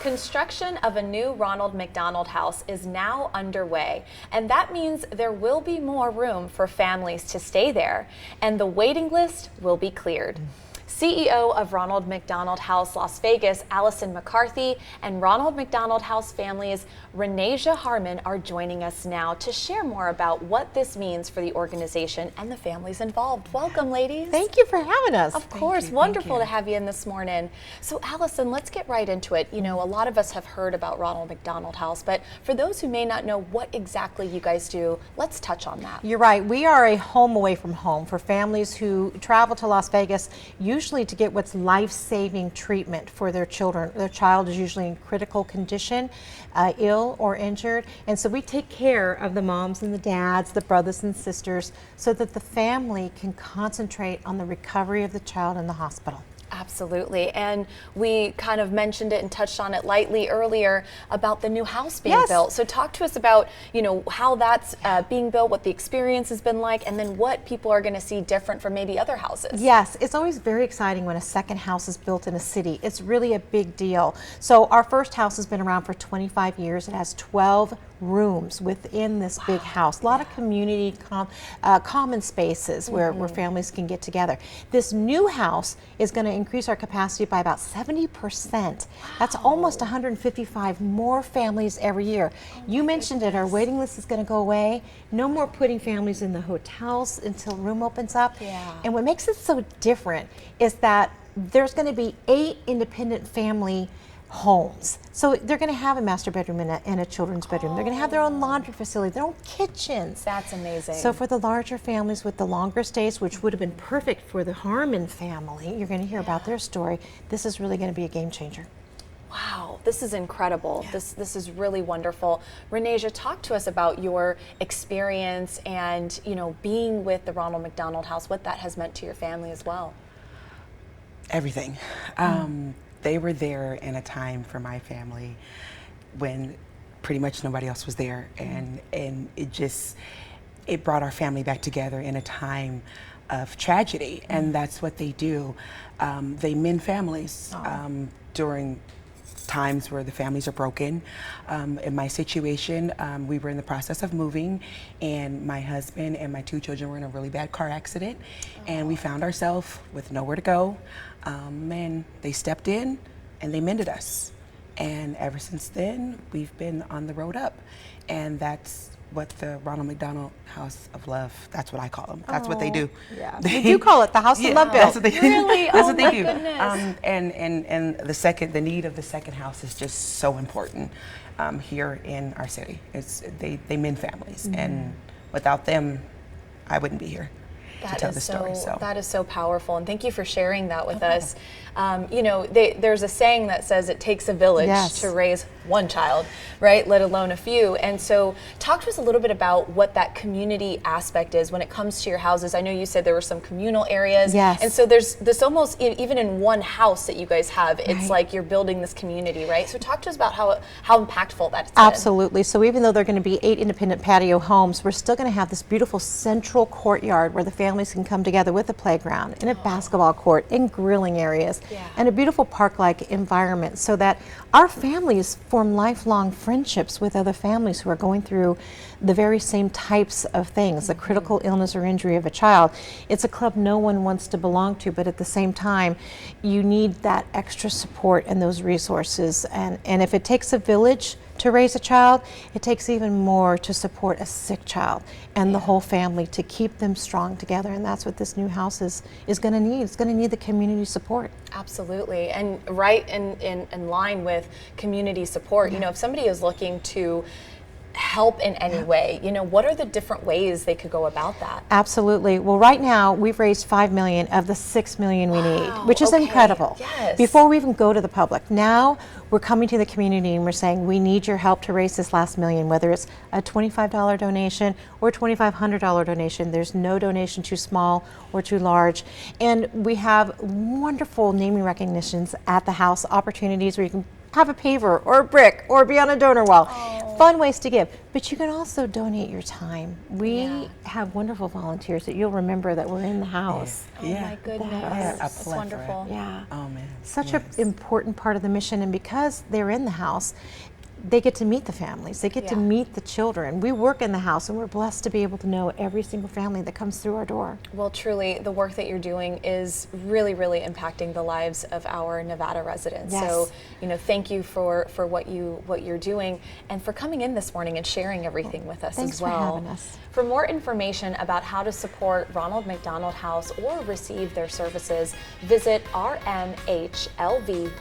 Construction of a new Ronald McDonald House is now underway, and that means there will be more room for families to stay there, and the waiting list will be cleared. CEO of Ronald McDonald House Las Vegas, Allison McCarthy, and Ronald McDonald House families, Renasia Harmon, are joining us now to share more about what this means for the organization and the families involved. Welcome, ladies. Thank you for having us. Of course, wonderful to have you in this morning. So, Allison, let's get right into it. You know, a lot of us have heard about Ronald McDonald House, but for those who may not know what exactly you guys do, let's touch on that. You're right. We are a home away from home for families who travel to Las Vegas, usually to get what's life-saving treatment for their children. Their child is usually in critical condition, ill or injured, and so we take care of the moms and the dads, the brothers and sisters, so that the family can concentrate on the recovery of the child in the hospital. Absolutely, and we kind of mentioned it and touched on it lightly earlier about the new house being built. So talk to us about, you know, how that's being built, what the experience has been like, and then what people are going to see different from maybe other houses. Yes, it's always very exciting when a second house is built in a city. It's really a big deal. So our first house has been around for 25 years. It has 12 rooms within this big house. A lot of community common spaces where families can get together. This new house is going to increase our capacity by about 70%. That's almost 155 more families every year. You mentioned it, our waiting list is going to go away. No more putting families in the hotels until room opens up. And what makes it so different is that there's going to be 8 independent family homes. So they're going to have a master bedroom and a children's bedroom. They're going to have their own laundry facility, their own kitchens. That's amazing. So for the larger families with the longer stays, which would have been perfect for the Harmon family, you're going to hear about their story. This is really going to be a game changer. Wow, this is incredible. This is really wonderful. Renasia, talk to us about your experience and, you know, being with the Ronald McDonald House, what that has meant to your family as well. Everything. They were there in a time for my family when pretty much nobody else was there, and it brought our family back together in a time of tragedy, and that's what they do. They mend families during times where the families are broken. In my situation, we were in the process of moving, and my husband and my 2 children were in a really bad car accident, and we found ourselves with nowhere to go, and they stepped in and they mended us. And ever since then, we've been on the road up, and that's what the Ronald McDonald House of Love, that's what I call them. That's what they do. Yeah, we do call it the House of Love built. That's what they, really? That's what they do. Goodness. And the need of the second house is just so important here in our city. They mend families, and without them, I wouldn't be here to tell the story. So that is so powerful, and thank you for sharing that with us. You know, there's a saying that says it takes a village to raise one child, right? Let alone a few. And so talk to us a little bit about what that community aspect is when it comes to your houses. I know you said there were some communal areas. And so there's this almost, even in one house that you guys have, it's like you're building this community, right? So talk to us about how impactful that's been. Absolutely. So even though they're going to be 8 independent patio homes, we're still going to have this beautiful central courtyard where the families can come together with a playground and a basketball court and grilling areas and a beautiful park-like environment, so that our families form lifelong friendships with other families who are going through the very same types of things, the critical illness or injury of a child. It's a club no one wants to belong to, but at the same time, you need that extra support and those resources. And if it takes a village to raise a child, it takes even more to support a sick child and the whole family, to keep them strong together. And that's what this new house is going to need. It's going to need the community support. Absolutely, and right in line with community support, you know, if somebody is looking to help in any way, you know, what are the different ways they could go about that? Absolutely. Well, right now we've raised $5 million of the $6 million we need, which is incredible. Before we even go to the public, now we're coming to the community and we're saying we need your help to raise this last $1 million, whether it's a $25 donation or a $2,500 donation. There's no donation too small or too large. And we have wonderful naming recognitions at the house, opportunities where you can have a paver or a brick or be on a donor wall. Fun ways to give. But you can also donate your time. We Yeah. have wonderful volunteers that you'll remember that were in the house. Oh my goodness, Yeah, a that's plethora. wonderful. Yeah. Oh man. Such Yes. an important part of the mission, and because they're in the house, they get to meet the families. They get to Yeah. meet the children. We work in the house, and we're blessed to be able to know every single family that comes through our door. Well, truly, the work that you're doing is really, really impacting the lives of our Nevada residents. Yes. So, thank you for what you're doing and for coming in this morning and sharing everything with us Thanks as for well. having us. For more information about how to support Ronald McDonald House or receive their services, visit rmhlv.org.